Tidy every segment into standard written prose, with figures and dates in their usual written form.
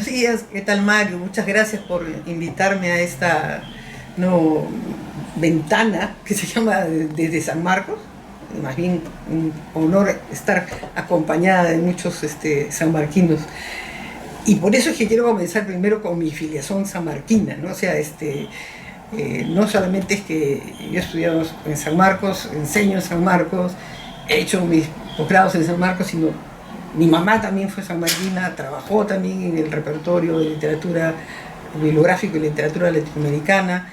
Buenos días, ¿qué tal Mario? Muchas gracias por invitarme a esta ventana que se llama desde San Marcos. Más bien un honor estar acompañada de muchos sanmarquinos. Y por eso es que quiero comenzar primero con mi filiación sanmarquina, ¿no? O sea, no solamente es que yo he estudiado en San Marcos, enseño en San Marcos, he hecho mis posgrados en San Marcos, sino mi mamá también fue sanmarquina, trabajó también en el repertorio de literatura bibliográfica y literatura latinoamericana.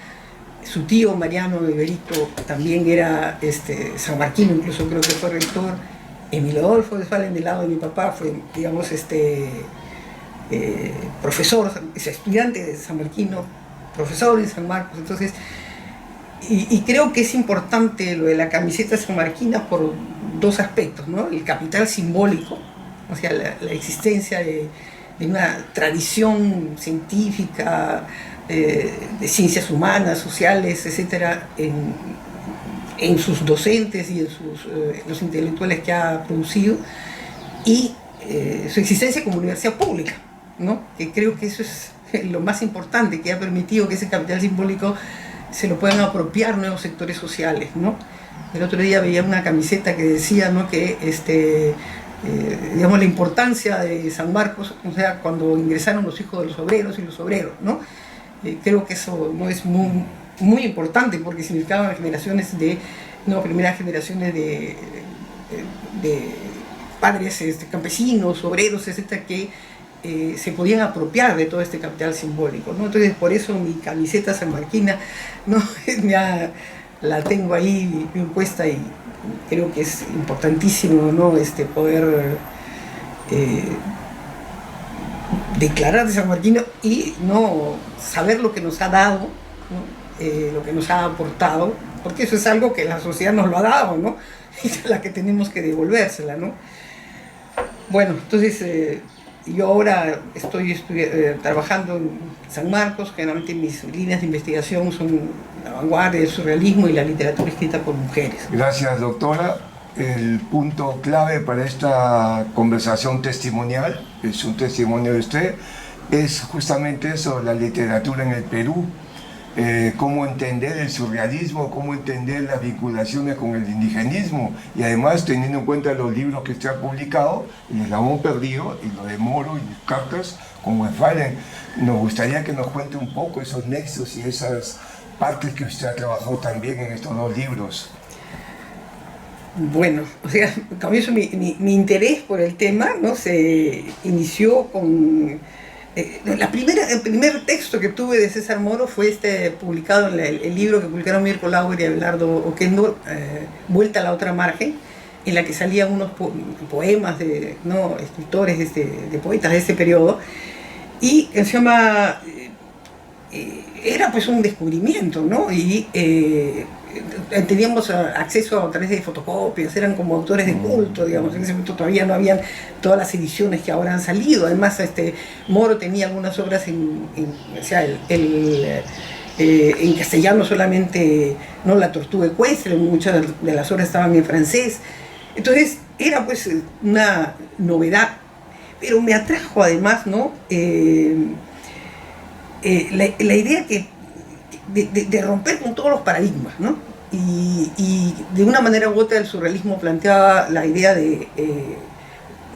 Su tío Mariano Iberico también era sanmarquino, incluso creo que fue rector. Emilio Adolfo de Fallen, del lado de mi papá, fue, digamos, profesor, estudiante de sanmarquino, profesor en San Marcos. Entonces, y creo que es importante lo de la camiseta sanmarquina por dos aspectos, ¿no? El capital simbólico, o sea, la existencia de una tradición científica, de ciencias humanas, sociales, etcétera, en sus docentes y en los intelectuales que ha producido, y su existencia como universidad pública, ¿no? Que creo que eso es lo más importante, que ha permitido que ese capital simbólico se lo puedan apropiar nuevos sectores sociales, ¿no? El otro día veía una camiseta que decía, ¿no?, que digamos, la importancia de San Marcos, o sea, cuando ingresaron los hijos de los obreros y los obreros, ¿no? Creo que eso no es muy importante, porque significaban primeras generaciones de padres campesinos, obreros, etcétera, que se podían apropiar de todo este capital simbólico, ¿no? Entonces, por eso mi camiseta sanmarquina, ¿no? La tengo ahí bien puesta, y creo que es importantísimo, ¿no?, poder declarar de sanmarquino y no saber lo que nos ha dado, ¿no? Lo que nos ha aportado, porque eso es algo que la sociedad nos lo ha dado, ¿no? Y es la que tenemos que devolvérsela, ¿no? Bueno, entonces yo ahora estoy trabajando en San Marcos. Generalmente mis líneas de investigación son la vanguardia, el surrealismo y la literatura escrita por mujeres. Gracias, doctora. El punto clave para esta conversación testimonial, es un testimonio de usted, es justamente eso, la literatura en el Perú. Cómo entender el surrealismo, cómo entender las vinculaciones con el indigenismo, y además teniendo en cuenta los libros que usted ha publicado, El Eslabón Perdido y lo de Moro y sus cartas con Westphalen. Nos gustaría que nos cuente un poco esos nexos y esas partes que usted ha trabajado también en estos dos libros. Bueno, o sea, comienzo mi interés por el tema, ¿no? Se inició con el primer texto que tuve de César Moro fue publicado en el libro que publicaron Mirko Lauer y Abelardo Oquendo, Vuelta a la otra margen, en la que salían unos poemas de escritores, de poetas de ese periodo, y que se llama era pues un descubrimiento, ¿no? Y teníamos acceso a través de fotocopias, eran como autores de culto, digamos. En ese momento todavía no habían todas las ediciones que ahora han salido. Además, Moro tenía algunas obras en castellano solamente, ¿no? La Tortuga Ecuestre, muchas de las obras estaban en francés. Entonces era pues una novedad, pero me atrajo además, ¿no? La idea de romper con todos los paradigmas, ¿no? Y de una manera u otra el surrealismo planteaba la idea de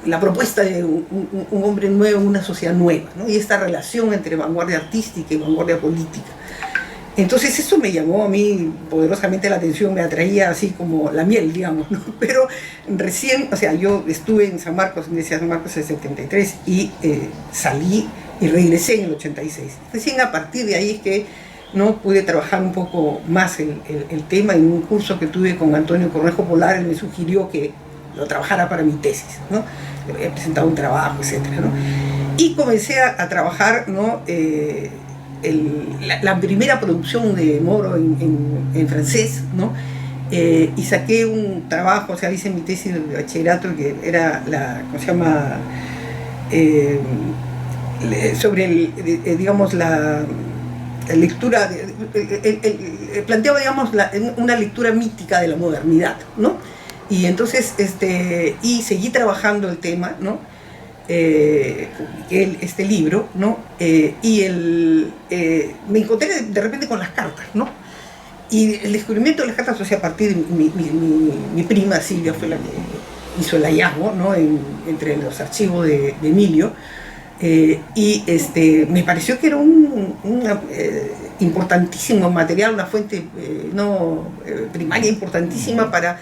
la propuesta de un hombre nuevo, una sociedad nueva, ¿no? Y esta relación entre vanguardia artística y vanguardia política. Entonces eso me llamó a mí poderosamente la atención, me atraía así como la miel, digamos, ¿no? Pero recién, o sea, yo estuve en San Marcos, en San Marcos en el 73, y salí y regresé en el 86. Recién a partir de ahí es que no pude trabajar un poco más el tema. En un curso que tuve con Antonio Cornejo Polar, él me sugirió que lo trabajara para mi tesis, ¿no? Le había presentado un trabajo, etcétera, ¿no? Y comencé a trabajar, ¿no? La primera producción de Moro en francés, ¿no? Y saqué un trabajo, o sea, hice mi tesis de bachillerato, que era ¿cómo se llama? Sobre digamos, la lectura, planteaba, digamos, una lectura mítica de la modernidad, ¿no? Y entonces, y seguí trabajando el tema, ¿no? este libro, ¿no? Me encontré de repente con las cartas, ¿no? Y el descubrimiento de las cartas, o sea, a partir de mi prima Silvia fue la que hizo el hallazgo, ¿no? Entre los archivos de Emilio, me pareció que era un importantísimo material, una fuente primaria importantísima para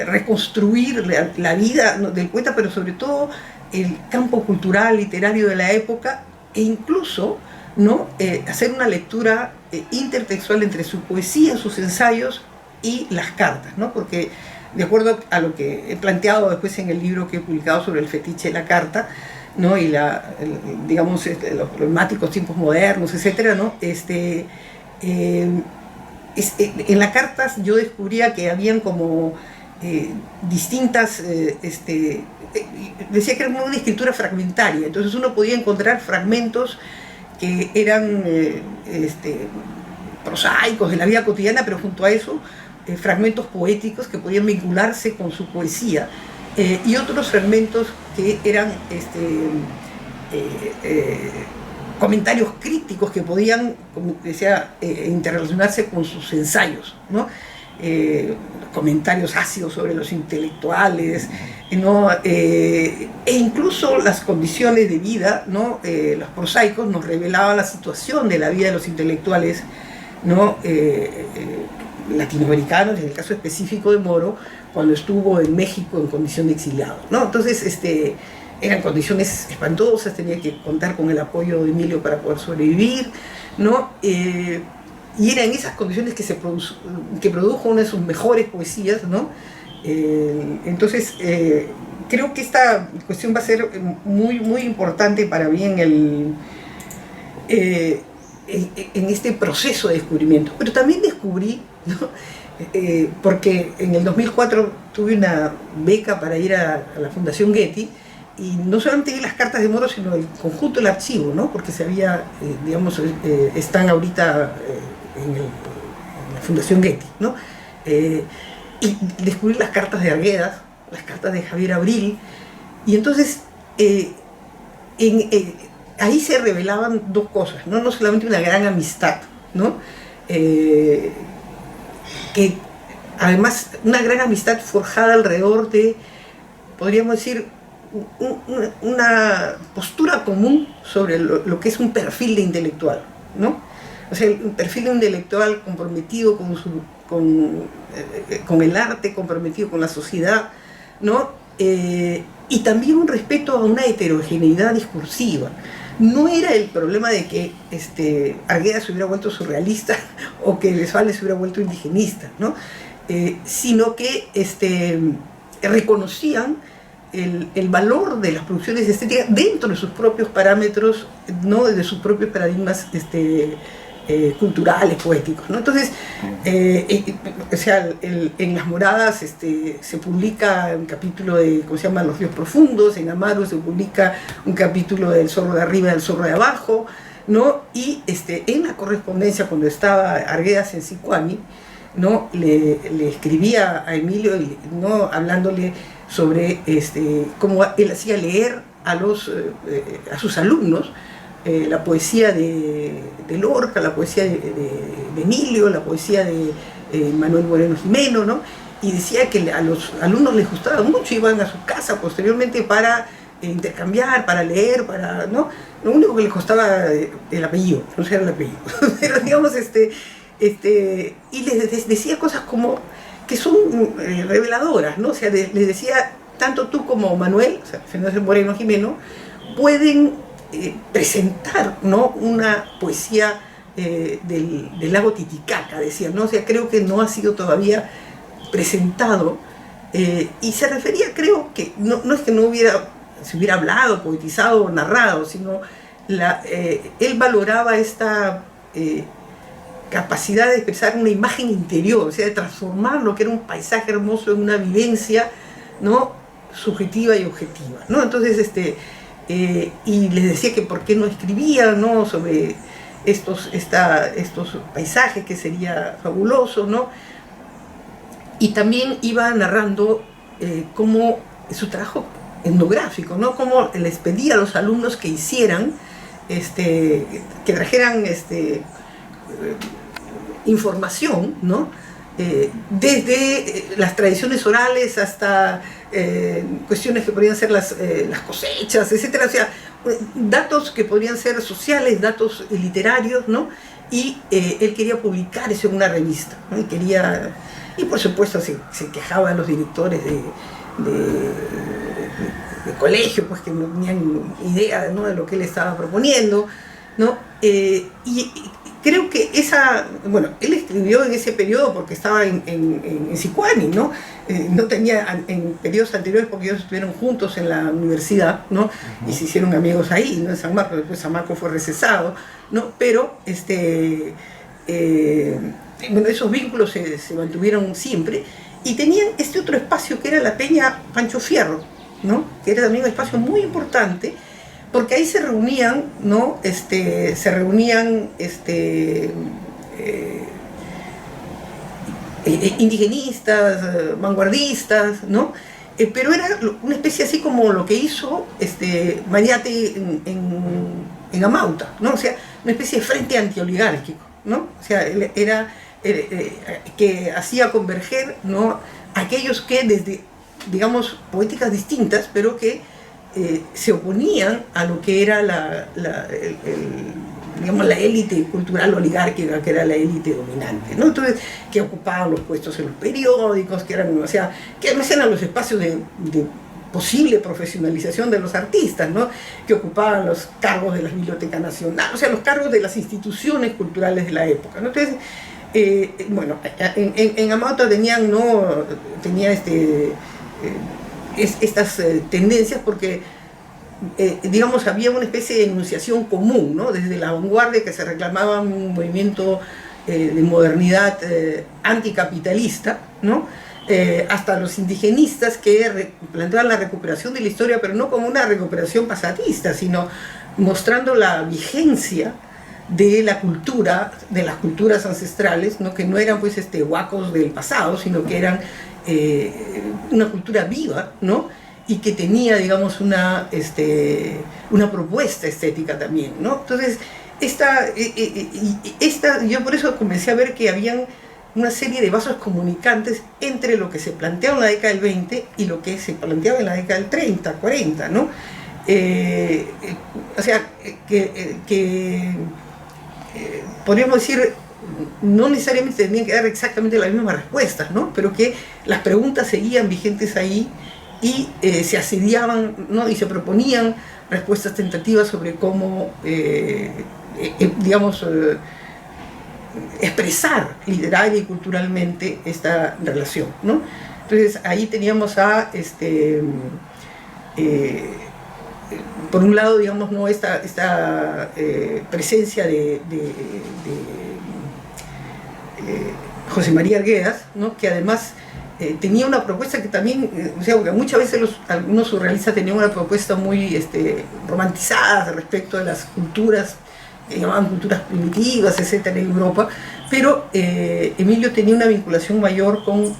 reconstruir la vida del poeta, pero sobre todo el campo cultural, literario de la época, e incluso, ¿no? Hacer una lectura intertextual entre su poesía, sus ensayos y las cartas, ¿no? Porque de acuerdo a lo que he planteado después en el libro que he publicado sobre el fetiche de la carta, ¿no? Y digamos, los problemáticos tiempos modernos, etcétera, ¿no? En las cartas yo descubría que habían como distintas, decía que era una escritura fragmentaria, entonces uno podía encontrar fragmentos que eran prosaicos de la vida cotidiana, pero junto a eso fragmentos poéticos que podían vincularse con su poesía, y otros fragmentos que eran comentarios críticos que podían, como decía, interrelacionarse con sus ensayos, ¿no? Comentarios ácidos sobre los intelectuales, ¿no? E incluso las condiciones de vida, ¿no? Los prosaicos nos revelaban la situación de la vida de los intelectuales, ¿no? Latinoamericanos, en el caso específico de Moro, cuando estuvo en México en condición de exiliado, ¿no? Entonces, eran condiciones espantosas, tenía que contar con el apoyo de Emilio para poder sobrevivir, ¿no? Y era en esas condiciones que produjo una de sus mejores poesías, ¿no? Entonces, creo que esta cuestión va a ser muy, muy importante para mí en este proceso de descubrimiento. Pero también descubrí, ¿no? Porque en el 2004 tuve una beca para ir a la Fundación Getty, y no solamente vi las cartas de Moro, sino el conjunto del archivo, ¿no? Porque están ahorita en la Fundación Getty, ¿no? Y descubrí las cartas de Arguedas, las cartas de Javier Abril, y entonces ahí se revelaban dos cosas, ¿no? No solamente una gran amistad, ¿no? Que además una gran amistad forjada alrededor de, podríamos decir, una postura común sobre lo que es un perfil de intelectual, ¿no? O sea, un perfil de intelectual comprometido con el arte, comprometido con la sociedad, ¿no? Y también un respeto a una heterogeneidad discursiva. No era el problema de que Arguedas se hubiera vuelto surrealista o que Desvalles se hubiera vuelto indigenista, ¿no? Sino que reconocían el valor de las producciones estéticas dentro de sus propios parámetros, ¿no? De sus propios paradigmas culturales, poéticos, ¿no? Entonces, o sea, en Las Moradas se publica un capítulo de, ¿cómo se llama?, Los ríos profundos. En Amaro se publica un capítulo del Zorro de arriba y del Zorro de abajo, ¿no? Y en la correspondencia, cuando estaba Arguedas en Sicuani, ¿no? Le escribía a Emilio, ¿no? Hablándole sobre cómo él hacía leer a sus alumnos la poesía de Lorca, la poesía de Emilio, la poesía de Manuel Moreno Jimeno, ¿no? Y decía que a los alumnos les gustaba mucho, iban a su casa posteriormente para intercambiar, para leer, ¿no? Lo único que les costaba el apellido, no sé el apellido, pero digamos, y les decía cosas como que son reveladoras, ¿no? O sea, les decía, tanto tú como Manuel, o sea, Fernández Moreno Jimeno, pueden presentar, ¿no? Una poesía del lago Titicaca, decía, ¿no? O sea, creo que no ha sido todavía presentado, y se refería, creo que no es que se hubiera hablado, poetizado o narrado, sino él valoraba esta capacidad de expresar una imagen interior, o sea, de transformar lo que era un paisaje hermoso en una vivencia, ¿no? Subjetiva y objetiva, ¿no? Entonces, y les decía que por qué no escribía, ¿no? Sobre estos paisajes, que sería fabuloso, ¿no? Y también iba narrando cómo su trabajo etnográfico, ¿no? Cómo les pedía a los alumnos que hicieran, que trajeran información, ¿no? Desde las tradiciones orales hasta cuestiones que podrían ser las cosechas, etcétera, o sea, datos que podrían ser sociales, datos literarios, ¿no? Y él quería publicar eso en una revista, ¿no? Y por supuesto se quejaba a los directores de colegio, pues que no tenían idea, ¿no?, de lo que él estaba proponiendo, ¿no? Y creo que él escribió en ese periodo porque estaba en Sicuani, ¿no? No tenía en periodos anteriores porque ellos estuvieron juntos en la universidad, ¿no? Y se hicieron amigos ahí, ¿no? En San Marcos. Después San Marcos fue recesado, ¿no? Pero esos vínculos se mantuvieron siempre, y tenían este otro espacio que era la Peña Pancho Fierro, ¿no? Que era también un espacio muy importante, porque ahí se reunían, ¿no? Indigenistas, vanguardistas, ¿no? Pero era una especie así como lo que hizo Mañate en Amauta, ¿no? O sea, una especie de frente antioligárquico, ¿no? O sea, era que hacía converger, ¿no?, aquellos que desde, digamos, poéticas distintas, pero que se oponían a lo que era la élite cultural oligárquica, que era la élite dominante, ¿no? Entonces, que ocupaban los puestos en los periódicos, que eran, o sea, que además eran los espacios de posible profesionalización de los artistas, ¿no?, que ocupaban los cargos de la Biblioteca Nacional, o sea, los cargos de las instituciones culturales de la época, ¿no? Entonces, en Amauta tenían, ¿no?, estas tendencias porque, digamos, había una especie de enunciación común, ¿no?, desde la vanguardia, que se reclamaba un movimiento de modernidad anticapitalista, ¿no?, hasta los indigenistas que planteaban la recuperación de la historia, pero no como una recuperación pasatista, sino mostrando la vigencia de la cultura, de las culturas ancestrales, ¿no?, que no eran pues huacos del pasado, sino que eran una cultura viva, ¿no?, y que tenía, digamos, una propuesta estética también, ¿no? Entonces, yo por eso comencé a ver que habían una serie de vasos comunicantes entre lo que se planteaba en la década del 20 y lo que se planteaba en la década del 30, 40, ¿no? O sea, podríamos decir, no necesariamente tenían que dar exactamente las mismas respuestas, ¿no?, pero que las preguntas seguían vigentes ahí y se asediaban, ¿no?, y se proponían respuestas tentativas sobre cómo, digamos, expresar literaria y culturalmente esta relación, ¿no? Entonces ahí teníamos a por un lado, digamos, ¿no?, esta presencia de José María Arguedas, ¿no?, que además tenía una propuesta que también, o sea, porque muchas veces algunos surrealistas tenían una propuesta muy romantizada respecto de las culturas que llamaban culturas primitivas, etcétera, en Europa, pero Emilio tenía una vinculación mayor con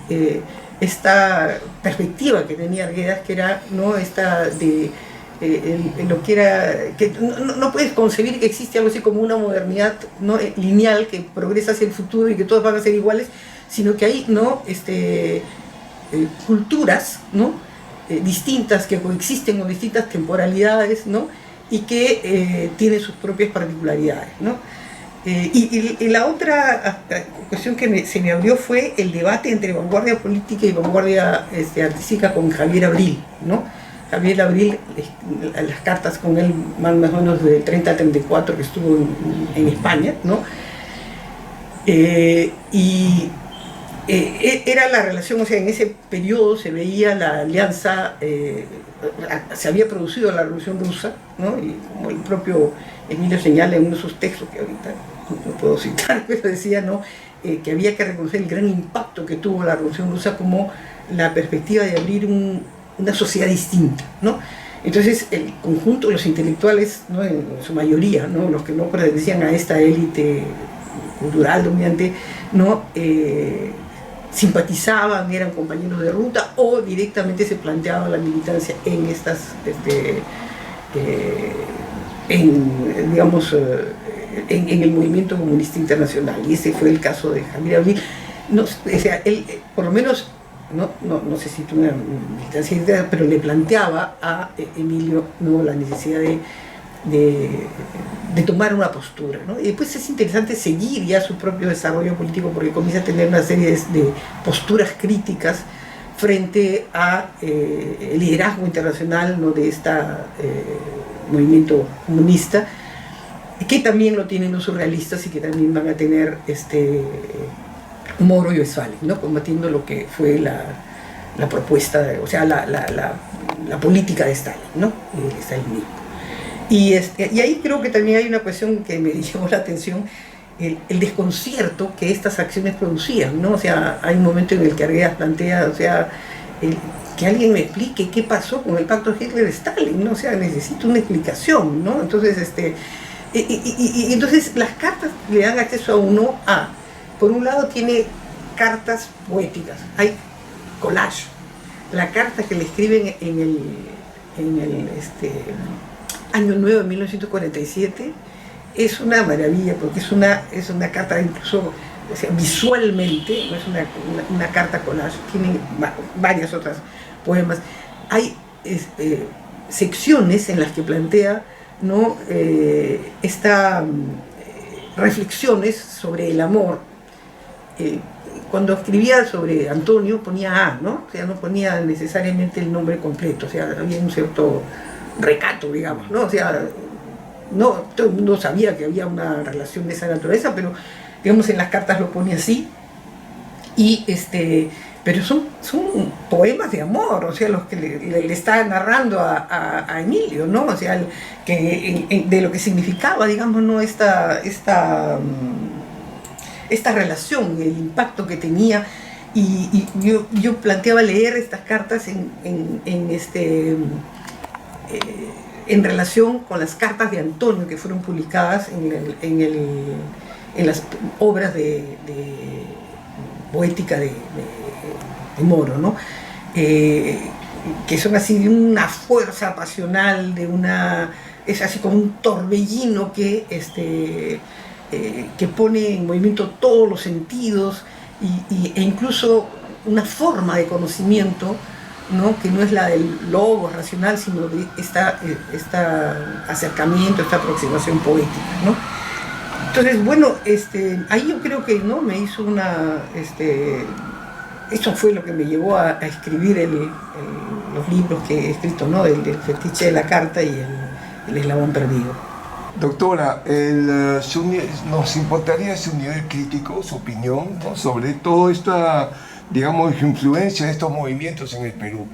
esta perspectiva que tenía Arguedas, que era, ¿no?, esta de lo que era, que no puedes concebir que existe algo así como una modernidad, ¿no?, lineal, que progresa hacia el futuro y que todos van a ser iguales, sino que hay, ¿no?, culturas, ¿no?, distintas, que coexisten con distintas temporalidades, ¿no?, y que tienen sus propias particularidades, ¿no? Y la otra cuestión que se me abrió fue el debate entre vanguardia política y vanguardia artística con Javier Abril, ¿no? Javier Abril, las cartas con él más o menos de 30 a 34 que estuvo en España, ¿no? Era la relación, o sea, en ese periodo se veía la alianza, se había producido la Revolución Rusa, ¿no?, y como el propio Emilio señala en uno de sus textos, que ahorita no puedo citar, pero decía, ¿no?, que había que reconocer el gran impacto que tuvo la Revolución Rusa como la perspectiva de abrir una sociedad distinta, ¿no? Entonces el conjunto de los intelectuales, ¿no?, en su mayoría, ¿no?, los que no pertenecían a esta élite cultural dominante, ¿no?, simpatizaban, eran compañeros de ruta o directamente se planteaba la militancia en estas, digamos, en el movimiento comunista internacional. Y ese fue el caso de Javier Abril. No, o sea, él, por lo menos, no sé si tuvo una militancia interna, pero le planteaba a Emilio, ¿no?, la necesidad de tomar una postura, ¿no? Y después es interesante seguir ya su propio desarrollo político, porque comienza a tener una serie de posturas críticas frente a el liderazgo internacional, ¿no?, de este movimiento comunista, que también lo tienen los surrealistas y que también van a tener Moro y Westphalen, ¿no?, combatiendo lo que fue la propuesta, o sea, la política de Stalin, ¿no?, el stalinismo. Y ahí creo que también hay una cuestión que me llamó la atención, el desconcierto que estas acciones producían, ¿no? O sea, hay un momento en el que Arguedas plantea, o sea, que alguien me explique qué pasó con el pacto Hitler-Stalin, ¿no? O sea, necesito una explicación, ¿no? Entonces, entonces las cartas le dan acceso a uno a, por un lado tiene cartas poéticas, hay collage, la carta que le escriben en el Año Nuevo de 1947 es una maravilla, porque es una carta incluso, o sea, visualmente, no es una carta collage, tiene varias otras poemas. Hay secciones en las que plantea, ¿no?, reflexiones sobre el amor. Cuando escribía sobre Antonio ponía A, ¿no? O sea, no ponía necesariamente el nombre completo, o sea, había un cierto recato, digamos, ¿no? O sea, no todo el mundo sabía que había una relación de esa naturaleza, pero digamos en las cartas lo pone así, y pero son poemas de amor, o sea, los que le está narrando a Emilio, ¿no? O sea, de lo que significaba, digamos, ¿no?, esta relación, el impacto que tenía, y yo planteaba leer estas cartas en relación con las cartas de Antonio que fueron publicadas en las obras de poética de Moro, ¿no? Que son así de una fuerza pasional, es así como un torbellino que pone en movimiento todos los sentidos e incluso una forma de conocimiento, ¿no?, que no es la del logos racional, sino de este acercamiento, esta aproximación poética, ¿no? Entonces, bueno, ahí yo creo que, ¿no?, me hizo eso fue lo que me llevó a escribir los libros que he escrito, ¿no?, el fetiche de la carta y el eslabón perdido. Doctora, nos importaría su nivel crítico, su opinión, ¿no?, sobre toda esta, digamos, influencia de estos movimientos en el Perú.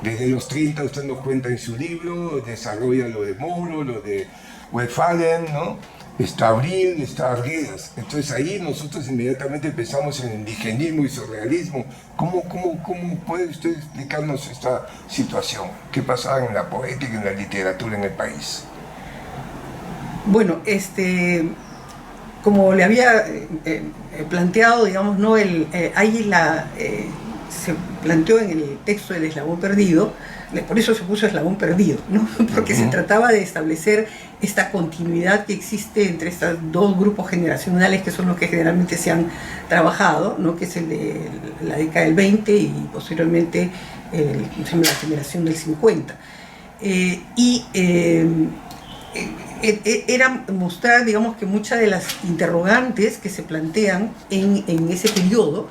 Desde los 30 usted nos cuenta en su libro, desarrolla lo de Moro, lo de Westphalen, ¿no? Está Abril, está Arguedas. Entonces ahí nosotros inmediatamente pensamos en el indigenismo y surrealismo. ¿Cómo puede usted explicarnos esta situación? ¿Qué pasaba en la poética y en la literatura en el país? Bueno, como le había planteado, digamos, ¿no?, se planteó en el texto del eslabón perdido, por eso se puso eslabón perdido, ¿no? Porque se trataba de establecer esta continuidad que existe entre estos dos grupos generacionales que son los que generalmente se han trabajado, ¿no?, que es el de la década del 20 y posteriormente la generación del 50. Era mostrar, digamos, que muchas de las interrogantes que se plantean en ese periodo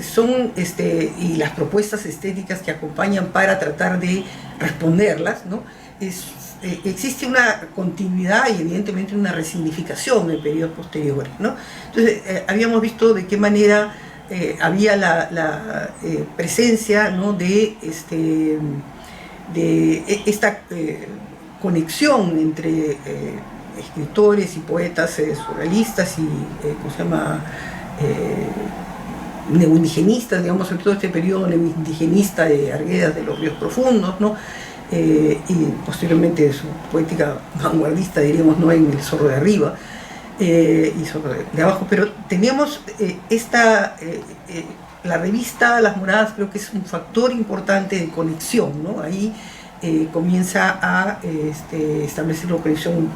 son, y las propuestas estéticas que acompañan para tratar de responderlas, ¿no? Existe una continuidad y evidentemente una resignificación en periodos posteriores, ¿no? Entonces, habíamos visto de qué manera había la presencia, ¿no?, de esta conexión entre escritores y poetas surrealistas y, ¿cómo se llama?, neoindigenistas, digamos, sobre todo este periodo neoindigenista de Arguedas, de los ríos profundos, ¿no? Y posteriormente su poética vanguardista, diríamos, ¿no?, en El Zorro de Arriba. y sobre de abajo, pero teníamos la revista Las Moradas creo que es un factor importante de conexión, ¿no? Ahí comienza a establecer la conexión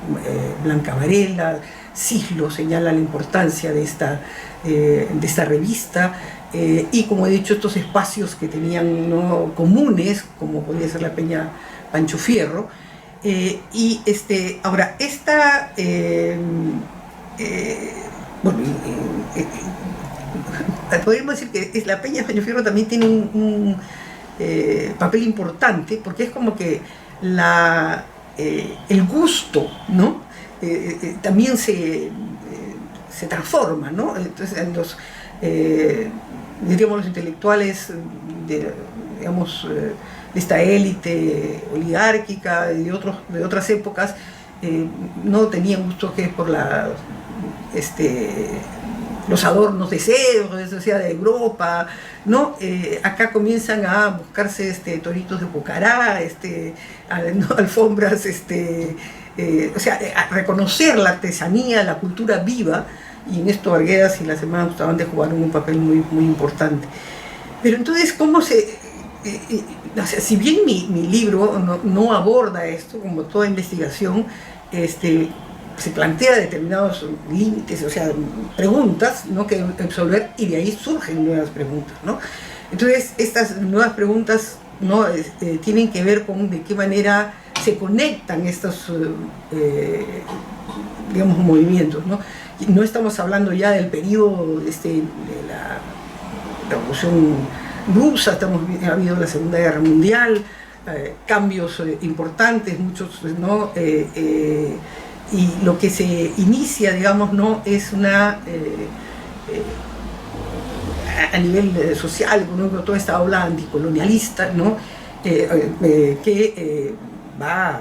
Blanca Varela, Cislo señala la importancia de esta revista, y como he dicho, estos espacios que tenían, ¿no?, comunes, como podía ser la Peña Pancho Fierro, ahora, bueno, podríamos decir que la Peña Pancho Fierro también tiene un papel importante, porque es como que el gusto, ¿no?, también se transforma, ¿no? Entonces, diríamos, los intelectuales de esta élite oligárquica y de otras épocas no tenían gusto que por los adornos de cedro, o sea, de Europa, ¿no? Acá comienzan a buscarse toritos de Pucará, alfombras, o sea, a reconocer la artesanía, la cultura viva, y en esto Arguedas y la Semana Bustamante jugaron un papel muy, muy importante. Pero entonces, ¿cómo se...? O sea, si bien mi libro no aborda esto, como toda investigación, se plantea determinados límites, o sea, preguntas, ¿no?, que resolver, y de ahí surgen nuevas preguntas, ¿no? Entonces, estas nuevas preguntas, ¿no?, tienen que ver con de qué manera se conectan estos, digamos, movimientos, ¿no? No estamos hablando ya del periodo de la Revolución Rusa, ha habido la Segunda Guerra Mundial, cambios importantes, muchos, ¿no? Y lo que se inicia, digamos, ¿no?, es a nivel social, económico, toda esta ola anticolonialista, ¿no?, que va,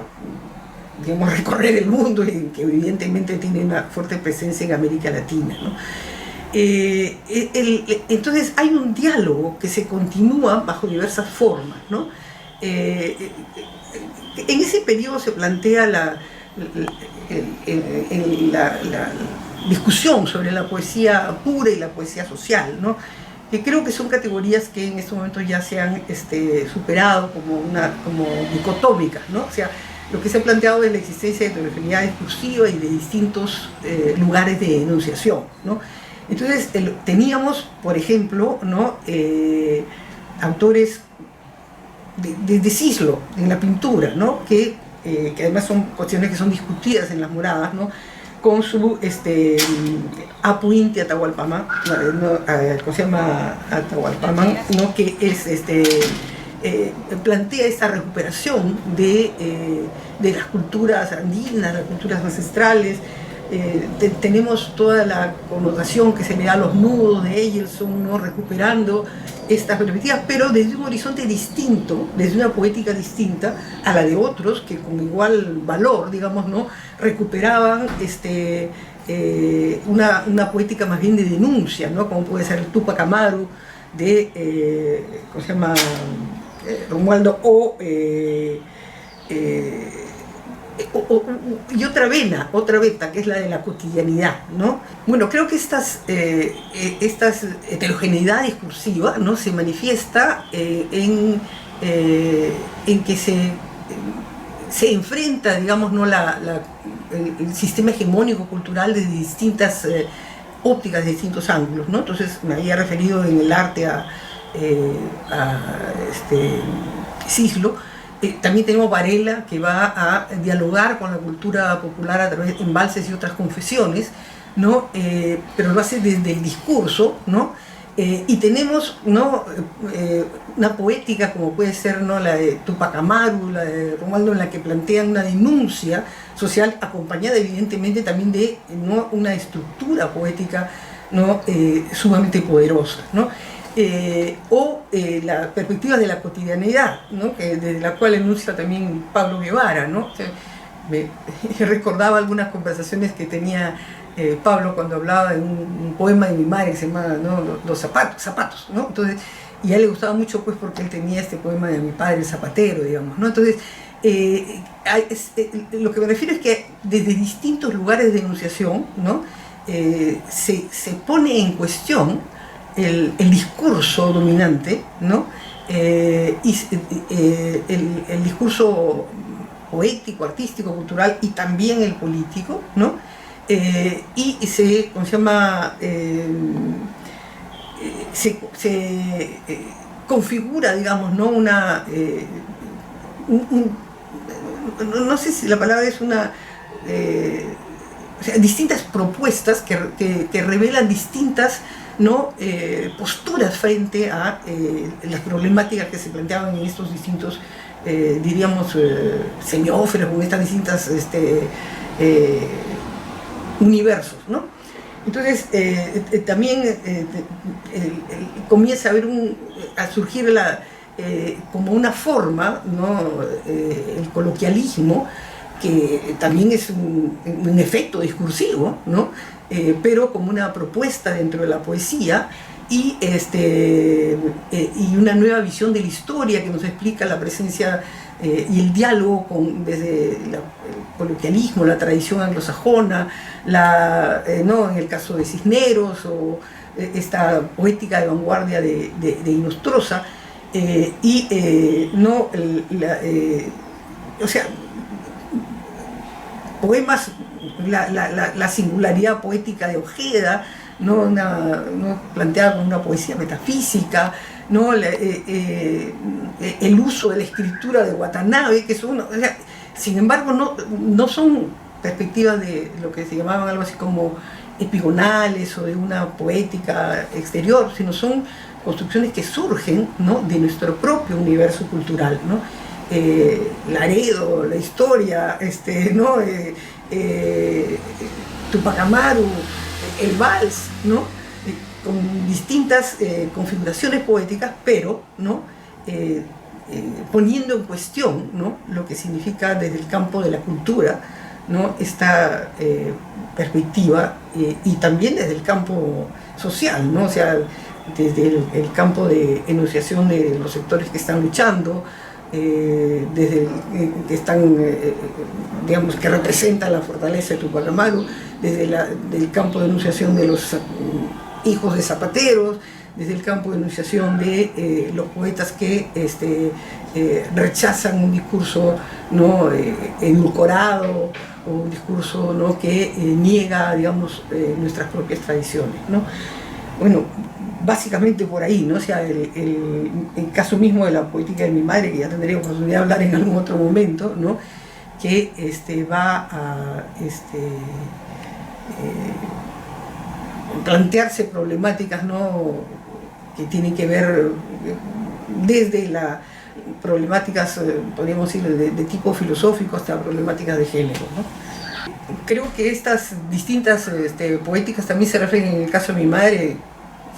digamos, a recorrer el mundo y que evidentemente tiene una fuerte presencia en América Latina, ¿no? Entonces hay un diálogo que se continúa bajo diversas formas, ¿no? En ese periodo se plantea la discusión sobre la poesía pura y la poesía social, ¿no?, que creo que son categorías que en estos momentos ya se han superado como dicotómicas, ¿no? O sea, lo que se ha planteado es la existencia de heterogeneidad discursiva y de distintos lugares de enunciación, ¿no? Entonces, teníamos, por ejemplo, ¿no?, autores de Cislo en la pintura, ¿no?, que además son cuestiones que son discutidas en Las Moradas, ¿no?, con su Apu Inti Atahualpaman, ¿cómo se llama? Atahualpaman, ¿no?, que es plantea esta recuperación de las culturas andinas, las culturas ancestrales. Tenemos toda la connotación que se le da a los nudos de Eyelson, ¿no?, recuperando estas perspectivas, pero desde un horizonte distinto, desde una poética distinta a la de otros que con igual valor, digamos, ¿no?, recuperaban una poética más bien de denuncia, ¿no?, como puede ser el Tupac Amaru de ¿cómo se llama? Romualdo, y otra veta, que es la de la cotidianidad, ¿no? Bueno, creo que esta heterogeneidad discursiva, ¿no?, se manifiesta en que se enfrenta, digamos, ¿no?, el sistema hegemónico cultural desde distintas ópticas, de distintos ángulos, ¿no? Entonces me había referido en el arte a Cislo. También tenemos Varela, que va a dialogar con la cultura popular a través de embalses y otras confesiones, ¿no? Pero lo hace desde el discurso, ¿no? Y tenemos, ¿no?, una poética como puede ser, ¿no?, la de Tupac Amaru, la de Romualdo, en la que plantean una denuncia social acompañada evidentemente también de, ¿no?, una estructura poética, ¿no?, sumamente poderosa, ¿no? Las perspectivas de la cotidianidad, ¿no?, desde la cual enuncia también Pablo Guevara, ¿no? O sea, me recordaba algunas conversaciones que tenía Pablo cuando hablaba de un poema de mi madre que se llama, ¿no?, Los zapatos, ¿no? Entonces, y a él le gustaba mucho, pues, porque él tenía este poema de mi padre, el zapatero, digamos, ¿no? Entonces, Lo que me refiero es que desde distintos lugares de enunciación, ¿no? Se pone en cuestión el discurso dominante, ¿no? Y el discurso poético, artístico, cultural y también el político, ¿no? Y se, ¿cómo se llama? Se configura, digamos, ¿no? No sé si la palabra es una... o sea, distintas propuestas que revelan distintas, ¿no? Posturas frente a las problemáticas que se planteaban en estos distintos, diríamos, semióferos, con estas distintas universos, ¿no? Entonces, también comienza a surgir como una forma, ¿no? El coloquialismo, que también es un efecto discursivo, ¿no? Pero como una propuesta dentro de la poesía y una nueva visión de la historia que nos explica la presencia y el diálogo desde el coloquialismo, la tradición anglosajona, ¿no? En el caso de Cisneros, o esta poética de vanguardia de Inostroza, ¿no? O sea, poemas, la singularidad poética de Ojeda, ¿no? Planteada como una poesía metafísica, ¿no? El uso de la escritura de Watanabe, que son, o sea, sin embargo, no son perspectivas de lo que se llamaban algo así como epigonales o de una poética exterior, sino son construcciones que surgen, ¿no? De nuestro propio universo cultural, ¿no? Laredo, la historia, ¿no? Tupac Amaru, el vals, ¿no? Con distintas configuraciones poéticas, pero, ¿no? Poniendo en cuestión, ¿no? Lo que significa desde el campo de la cultura, ¿no? Esta perspectiva, y también desde el campo social, ¿no? O sea, desde el campo de enunciación de los sectores que están luchando, desde que están, digamos, que representan la fortaleza de Tupac Amaru, desde el campo de enunciación de los hijos de zapateros, desde el campo de enunciación de los poetas que rechazan un discurso, ¿no? Edulcorado, o un discurso, ¿no? Que niega, digamos, nuestras propias tradiciones, ¿no? Bueno, básicamente por ahí, ¿no? O sea, el caso mismo de la poética de mi madre, que ya tendremos oportunidad de hablar en algún otro momento, ¿no? Que va a plantearse problemáticas, ¿no? Que tienen que ver desde las problemáticas, podríamos decir, de tipo filosófico hasta problemáticas de género, ¿no? Creo que estas distintas poéticas también se reflejan en el caso de mi madre,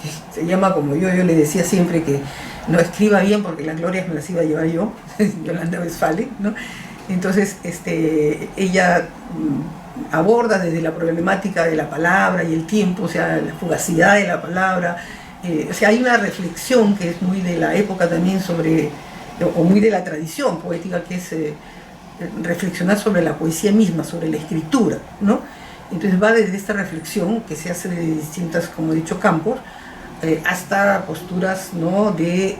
que se llama, como yo le decía siempre, que no escriba bien porque las glorias me las iba a llevar yo, Yolanda Westphalen, ¿no? Entonces, ella aborda desde la problemática de la palabra y el tiempo, o sea, la fugacidad de la palabra. O sea, hay una reflexión que es muy de la época también o muy de la tradición poética, que es reflexionar sobre la poesía misma, sobre la escritura, ¿no? Entonces va desde esta reflexión que se hace de distintas, como he dicho, campos, hasta posturas, ¿no? De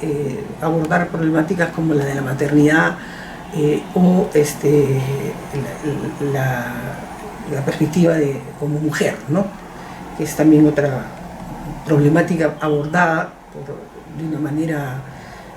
abordar problemáticas como la de la maternidad, o la perspectiva como mujer, ¿no? Que es también otra problemática abordada de una manera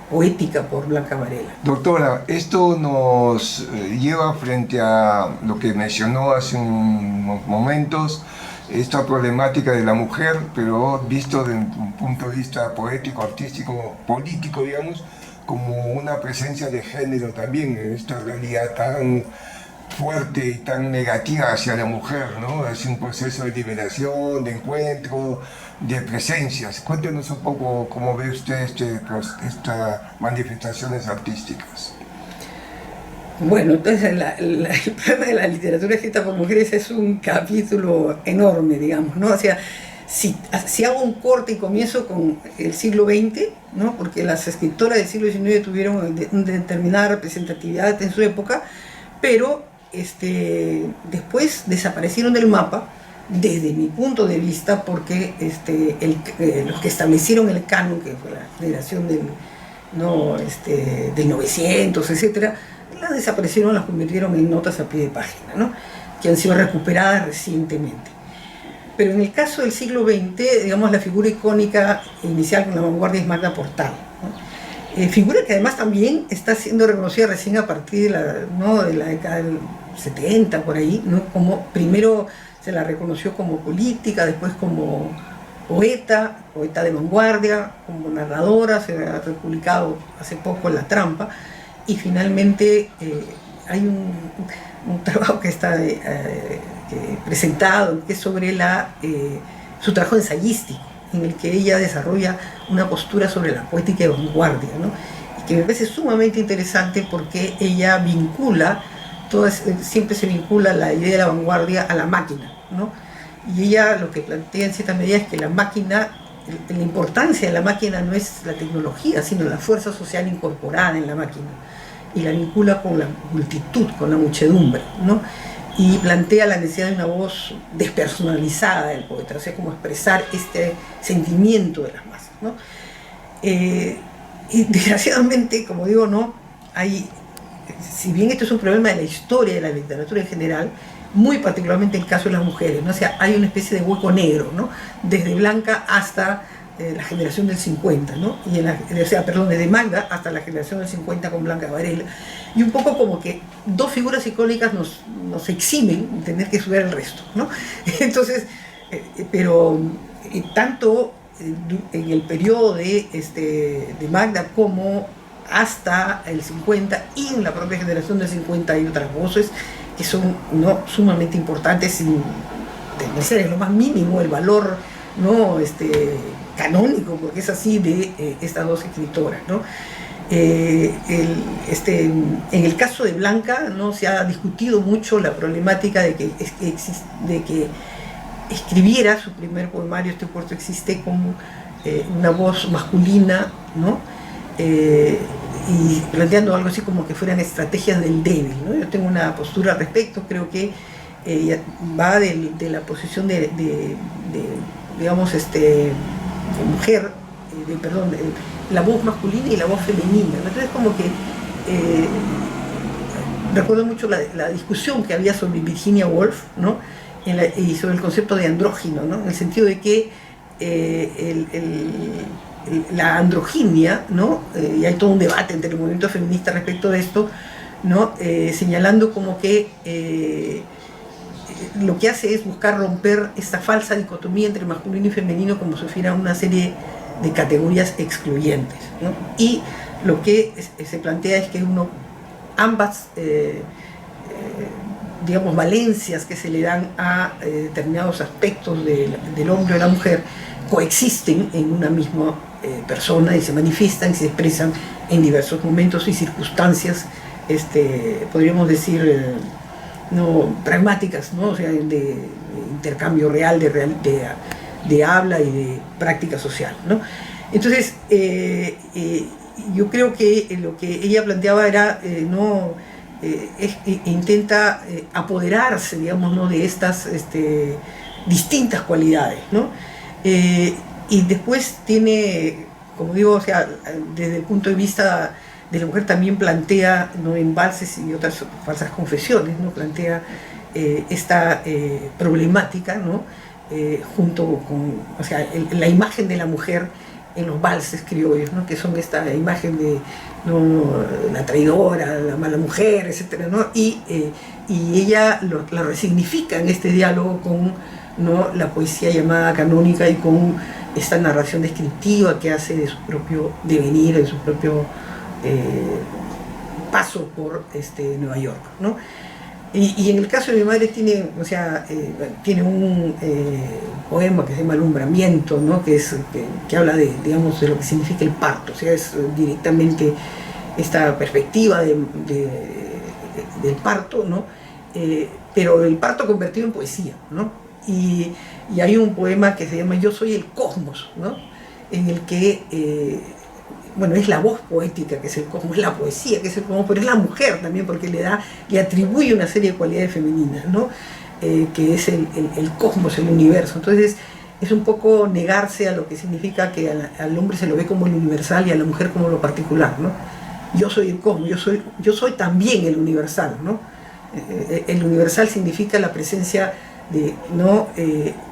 poética por Blanca Varela. Doctora, esto nos lleva frente a lo que mencionó hace unos momentos, esta problemática de la mujer, pero visto desde un punto de vista poético, artístico, político, digamos, como una presencia de género también en esta realidad tan fuerte y tan negativa hacia la mujer, ¿no? Es un proceso de liberación, de encuentro, de presencias. Cuéntenos un poco cómo ve usted estas manifestaciones artísticas. Bueno, entonces el problema de la literatura escrita por mujeres es un capítulo enorme, digamos, ¿no? O sea, si hago un corte y comienzo con el siglo XX, ¿no? Porque las escritoras del siglo XIX tuvieron una determinada representatividad en su época, pero después desaparecieron del mapa, desde mi punto de vista, porque los que establecieron el canon, que fue la generación del 900, etcétera, las desaparecieron, las convirtieron en notas a pie de página, ¿no? Que han sido recuperadas recientemente. Pero en el caso del siglo XX, digamos, la figura icónica inicial con la vanguardia es Magda Portal, ¿no? Figura que además también está siendo reconocida recién a partir de la década del 70, por ahí, ¿no? Como primero se la reconoció como política, después como poeta de vanguardia, como narradora, se ha republicado hace poco La Trampa, y finalmente hay un trabajo que está presentado, que es sobre su trabajo ensayístico, en el que ella desarrolla una postura sobre la poética de vanguardia, ¿no? Y que me parece sumamente interesante porque ella siempre se vincula la idea de la vanguardia a la máquina, ¿no? Y ella lo que plantea en cierta medida es que la máquina, la importancia de la máquina no es la tecnología, sino la fuerza social incorporada en la máquina, y la vincula con la multitud, con la muchedumbre, ¿no? Y plantea la necesidad de una voz despersonalizada del poeta, o sea, como expresar este sentimiento de las masas, ¿no? Y desgraciadamente, como digo, no hay, si bien esto es un problema de la historia de la literatura en general, muy particularmente el caso de las mujeres, ¿no? O sea, hay una especie de hueco negro, ¿no? Desde Blanca hasta la generación del 50, ¿no? Desde Magda hasta la generación del 50 con Blanca Varela. Y un poco como que dos figuras icónicas nos eximen de tener que estudiar el resto, ¿no? Entonces, pero tanto en el periodo de Magda como hasta el 50 y en la propia generación del 50 hay otras voces que son, ¿no?, sumamente importantes, sin tener en lo más mínimo el valor, ¿no?, canónico, porque es así, de estas dos escritoras, ¿no? En el caso de Blanca, ¿no?, se ha discutido mucho la problemática de que escribiera su primer poemario, Este puerto existe, como una voz masculina, ¿no? Y planteando algo así como que fueran estrategias del débil, ¿no? Yo tengo una postura al respecto, creo que va de la posición digamos, de mujer, la voz masculina y la voz femenina, ¿no? Entonces como que recuerdo mucho la discusión que había sobre Virginia Woolf, ¿no? Y sobre el concepto de andrógino, ¿no? En el sentido de que la androginia, ¿no? Y hay todo un debate entre el movimiento feminista respecto de esto, ¿no? Señalando como que lo que hace es buscar romper esta falsa dicotomía entre masculino y femenino, como si fuera una serie de categorías excluyentes, ¿no? Y lo que se plantea es que ambas digamos, valencias que se le dan a determinados aspectos del hombre o de la mujer coexisten en una misma persona y se manifiestan y se expresan en diversos momentos y circunstancias, podríamos decir, no pragmáticas, ¿no? O sea, de intercambio real, de habla y de práctica social, ¿no? Entonces, yo creo que lo que ella planteaba era, intenta apoderarse, digamos, ¿no?, de estas distintas cualidades, ¿no? Y después tiene, como digo, o sea, desde el punto de vista de la mujer también plantea, ¿no?, en Valses y otras falsas confesiones, ¿no?, plantea esta problemática, ¿no?, junto con, o sea, la imagen de la mujer en los valses criollos, ¿no?, que son esta imagen de, ¿no?, la traidora, la mala mujer, etcétera, ¿no? Y ella la resignifica en este diálogo con, ¿no?, la poesía llamada canónica y con esta narración descriptiva que hace de su propio devenir, de su propio paso por Nueva York, ¿no? Y en el caso de mi madre tiene, o sea, tiene un poema que se llama Alumbramiento, ¿no?, que habla de, digamos, de lo que significa el parto, o sea, es directamente esta perspectiva del parto, ¿no? Pero el parto convertido en poesía, ¿no? Y Y hay un poema que se llama Yo soy el cosmos, ¿no? En el que, bueno, es la voz poética que es el cosmos, es la poesía que es el cosmos, pero es la mujer también, porque le atribuye una serie de cualidades femeninas, ¿no? Que es el cosmos, el universo. Entonces, es un poco negarse a lo que significa que al hombre se lo ve como el universal y a la mujer como lo particular, ¿no? Yo soy el cosmos, yo soy también el universal, ¿no? El universal significa la presencia de, ¿no?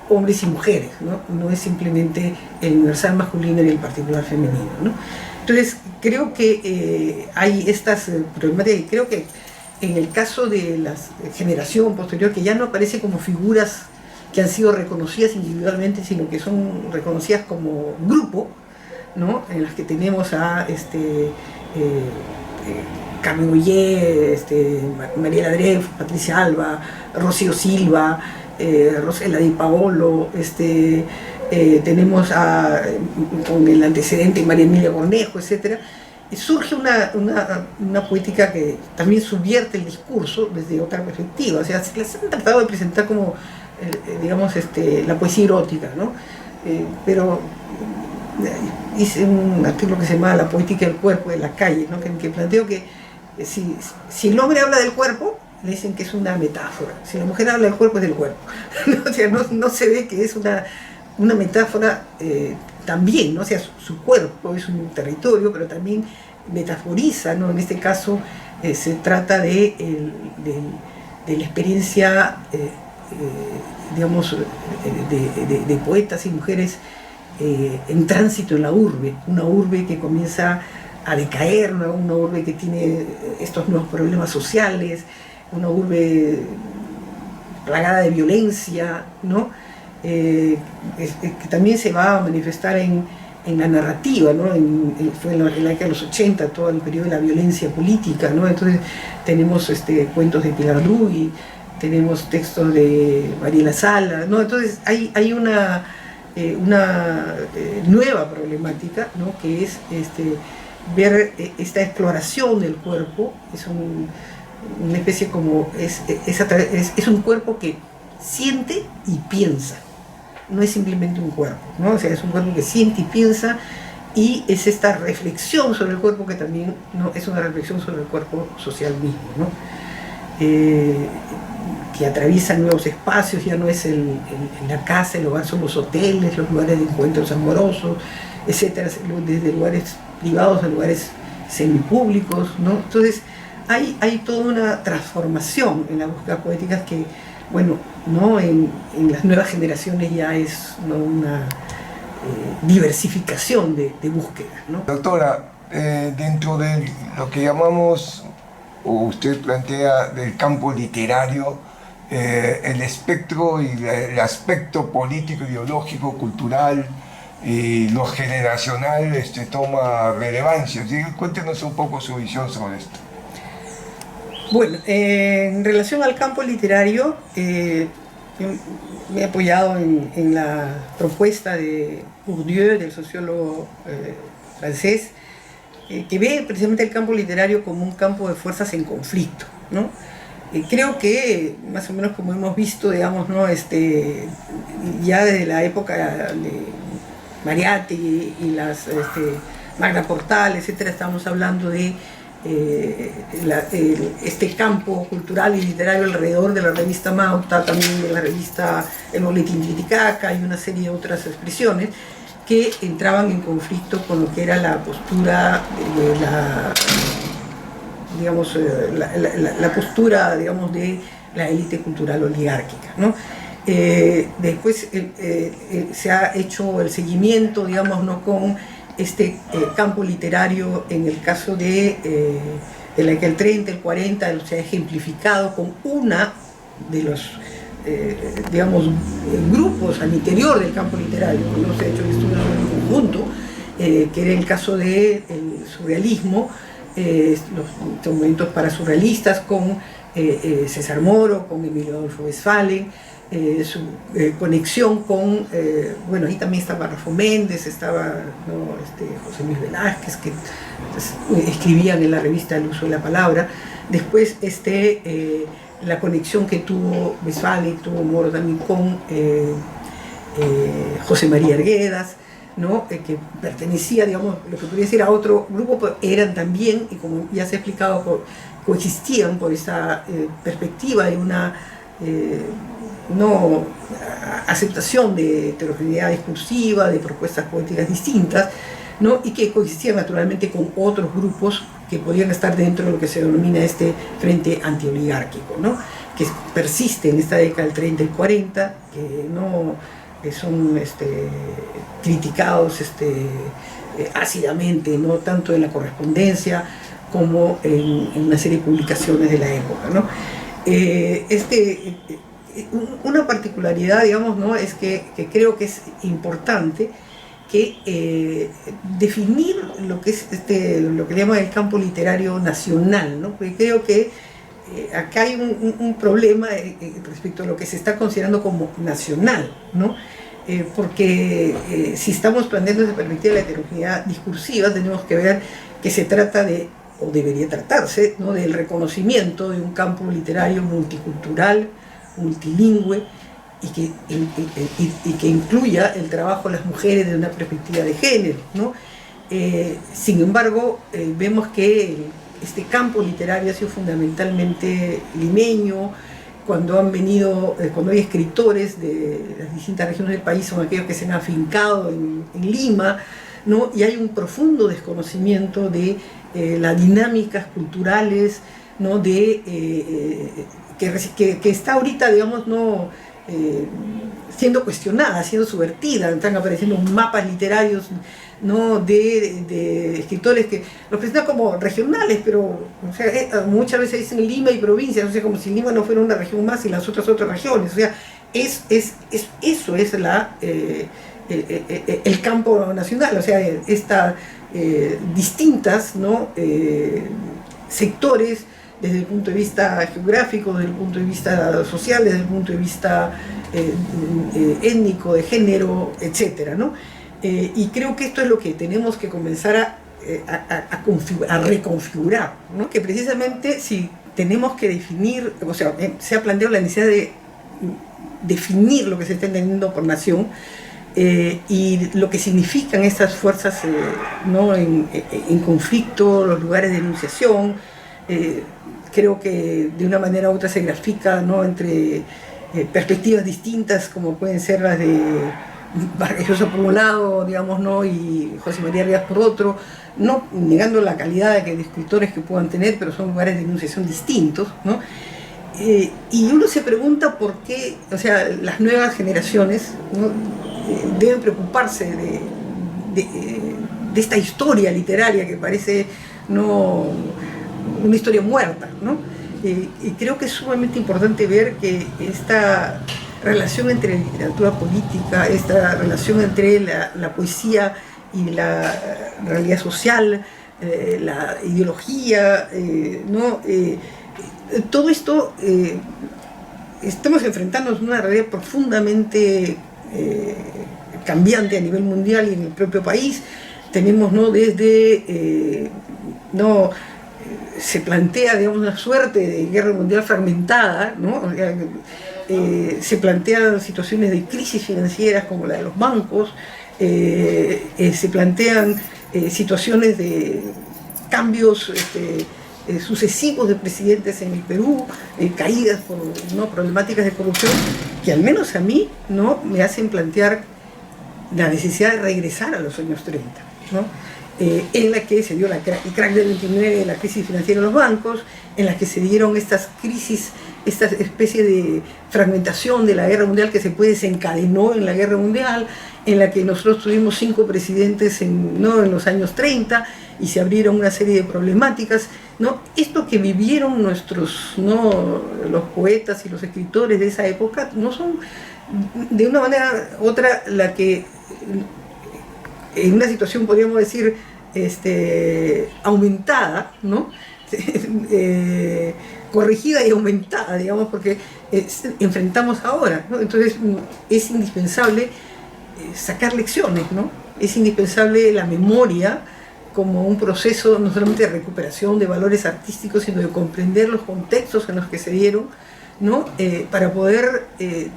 Hombres y mujeres, ¿no? No es simplemente el universal masculino y el particular femenino, ¿no? Entonces, creo que hay estas problemáticas, y creo que en el caso de la generación posterior, que ya no aparece como figuras que han sido reconocidas individualmente, sino que son reconocidas como grupo, ¿no? En las que tenemos a Carmen Ollé, Mariela Dreyfus, Patricia Alba, Rocío Silva, Rosela Di Paolo, tenemos con el antecedente María Emilia Cornejo, etc. Surge una poética que también subvierte el discurso desde otra perspectiva. O sea, se les han tratado de presentar como, digamos, la poesía erótica, ¿no? Pero hice un artículo que se llama La poética del cuerpo de la calle, ¿no? que planteo que si el hombre habla del cuerpo, le dicen que es una metáfora. Si la mujer habla del cuerpo, es del cuerpo. O sea, no se ve que es una metáfora también, ¿no? O sea, su cuerpo es un territorio, pero también metaforiza, ¿no? En este caso se trata de la experiencia, digamos, de poetas y mujeres en tránsito en la urbe, una urbe que comienza a decaer, una urbe que tiene estos nuevos problemas sociales, una urbe plagada de violencia, ¿no? Que también se va a manifestar en la narrativa, ¿no? Fue en la década de los 80, todo el periodo de la violencia política, ¿no? Entonces tenemos cuentos de Pilar Ruy, tenemos textos de Mariela Sala, ¿no? Entonces hay una nueva problemática, ¿no? Que es ver esta exploración del cuerpo. Es una especie como es un cuerpo que siente y piensa, no es simplemente un cuerpo, ¿no? O sea, es un cuerpo que siente y piensa, y es esta reflexión sobre el cuerpo que también, ¿no? Es una reflexión sobre el cuerpo social mismo, ¿no? Que atraviesa nuevos espacios. Ya no es la casa, el hogar, son los hoteles, los lugares de encuentros amorosos, etcétera, desde lugares privados a lugares semipúblicos, ¿no? Entonces hay toda una transformación en las búsquedas poéticas que, bueno, ¿no? En las nuevas generaciones ya es, ¿no? Una diversificación de búsquedas, ¿no? Doctora, dentro de lo que llamamos, o usted plantea, del campo literario, el espectro y el aspecto político, ideológico, cultural y lo generacional toma relevancia. Cuéntenos un poco su visión sobre esto. Bueno, en relación al campo literario, me he apoyado en la propuesta de Bourdieu, del sociólogo francés, que ve precisamente el campo literario como un campo de fuerzas en conflicto, ¿no? Creo que, más o menos como hemos visto, digamos, ¿no? Ya desde la época de Mariátegui y las Magna Portal, etcétera, estamos hablando de este campo cultural y literario alrededor de la revista Mauta, también de la revista El Boletín Titicaca y una serie de otras expresiones que entraban en conflicto con lo que era la postura de la postura, digamos, de la élite cultural oligárquica, ¿no? Después se ha hecho el seguimiento, digamos, ¿no? Con campo literario en el caso de la década del 30, el 40, se ha ejemplificado con una de los digamos, grupos al interior del campo literario, no se ha hecho el estudio en conjunto, que era el caso del surrealismo, los momentos para surrealistas con César Moro, con Emilio Adolfo Westphalen, su conexión con, bueno, ahí también estaba Rafa Méndez, estaba, ¿no? José Luis Velázquez, que escribían en la revista El Uso de la Palabra. Después la conexión que tuvo Westphalen, tuvo Moro también con José María Arguedas, ¿no? Que pertenecía, digamos, lo que podría decir a otro grupo, pero eran también, y como ya se ha explicado, coexistían por esa perspectiva de una no aceptación de heterogeneidad discursiva, de propuestas poéticas distintas, ¿no? Y que coexistían naturalmente con otros grupos que podían estar dentro de lo que se denomina este frente antioligárquico, ¿no? Que persiste en esta década del 30 y 40, que no son criticados ácidamente, no tanto en la correspondencia como en una serie de publicaciones de la época, ¿no? Una particularidad, digamos, ¿no? Es que creo que es importante que definir lo que es lo que llaman el campo literario nacional, ¿no? Porque creo que acá hay un problema respecto a lo que se está considerando como nacional, ¿no? Porque si estamos planteando desde la perspectiva de la heterogeneidad discursiva, tenemos que ver que se trata de, o debería tratarse, ¿no?, del reconocimiento de un campo literario multicultural, multilingüe, y que incluya el trabajo de las mujeres desde una perspectiva de género, ¿no? Sin embargo, vemos que este campo literario ha sido fundamentalmente limeño. Cuando hay escritores de las distintas regiones del país, son aquellos que se han afincado en Lima, ¿no? Y hay un profundo desconocimiento de las dinámicas culturales, ¿no?, que está ahorita, digamos, no siendo cuestionada, siendo subvertida. Están apareciendo mapas literarios, ¿no?, de escritores que los presentan como regionales, pero o sea, muchas veces dicen Lima y provincias, o sea, como si Lima no fuera una región más y las otras regiones. O sea, eso es el campo nacional, o sea, estas distintas, ¿no?, sectores, desde el punto de vista geográfico, desde el punto de vista social, desde el punto de vista étnico, de género, etcétera, ¿no? Y creo que esto es lo que tenemos que comenzar a reconfigurar, ¿no? Que precisamente si tenemos que definir, o sea, se ha planteado la necesidad de definir lo que se está entendiendo por nación, y lo que significan estas fuerzas, ¿no?, en conflicto, los lugares de enunciación. Creo que de una manera u otra se grafica, ¿no?, entre perspectivas distintas, como pueden ser las de Vargas Llosa por un lado, digamos, ¿no?, y José María Arguedas por otro, no negando la calidad de escritores que puedan tener, pero son lugares de enunciación distintos, ¿no? Y uno se pregunta por qué, o sea, las nuevas generaciones, ¿no?, deben preocuparse de esta historia literaria que parece, no, una historia muerta, ¿no? Y creo que es sumamente importante ver que esta relación entre literatura política, esta relación entre la poesía y la realidad social, la ideología, ¿no? Todo esto, estamos enfrentándonos a una realidad profundamente cambiante a nivel mundial y en el propio país. Tenemos, ¿no?, desde se plantea, digamos, una suerte de guerra mundial fragmentada, ¿no? Se plantean situaciones de crisis financieras como la de los bancos, se plantean situaciones de cambios sucesivos de presidentes en el Perú, caídas por, ¿no?, problemáticas de corrupción, que al menos a mí, ¿no?, me hacen plantear la necesidad de regresar a los años 30, ¿no? En la que se dio el crack del 29, la crisis financiera de los bancos, en la que se dieron estas crisis, esta especie de fragmentación de la guerra mundial que se desencadenó en la guerra mundial, en la que nosotros tuvimos 5 presidentes en los años 30 y se abrieron una serie de problemáticas, ¿no? Esto que vivieron los poetas y los escritores de esa época no son de una manera u otra la que en una situación, podríamos decir, aumentada, ¿no? Corregida y aumentada, digamos, porque enfrentamos ahora, ¿no? Entonces es indispensable sacar lecciones, ¿no? Es indispensable la memoria como un proceso no solamente de recuperación de valores artísticos, sino de comprender los contextos en los que se dieron, ¿no? Para poder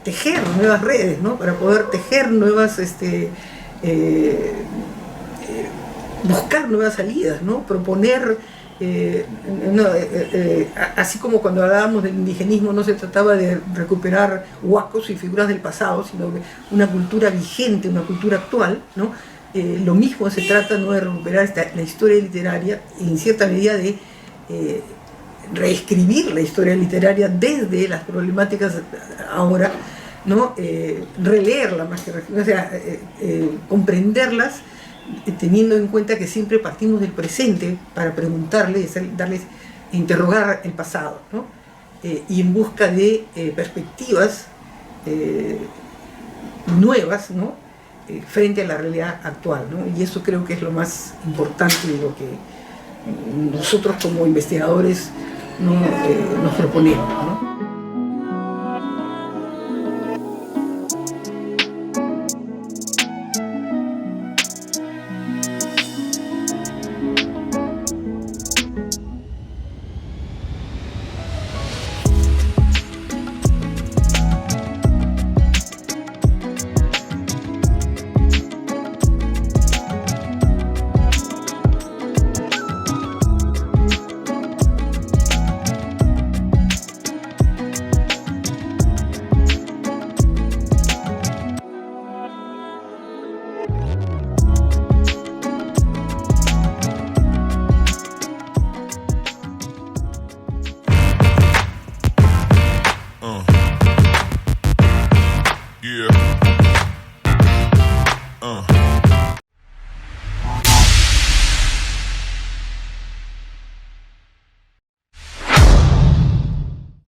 tejer nuevas redes, ¿no? Para poder tejer nuevas, buscar nuevas salidas, ¿no? Proponer, así como cuando hablábamos del indigenismo no se trataba de recuperar huacos y figuras del pasado, sino de una cultura vigente, una cultura actual, ¿no? Lo mismo se trata, ¿no?, de recuperar la historia literaria y en cierta medida de reescribir la historia literaria desde las problemáticas ahora, ¿no? Releerla más que o sea, comprenderlas, teniendo en cuenta que siempre partimos del presente para preguntarles, darles, interrogar el pasado, ¿no? Y en busca de perspectivas nuevas, ¿no? Frente a la realidad actual, ¿no? Y eso creo que es lo más importante de lo que nosotros como investigadores, ¿no?, nos proponemos, ¿no? Yeah.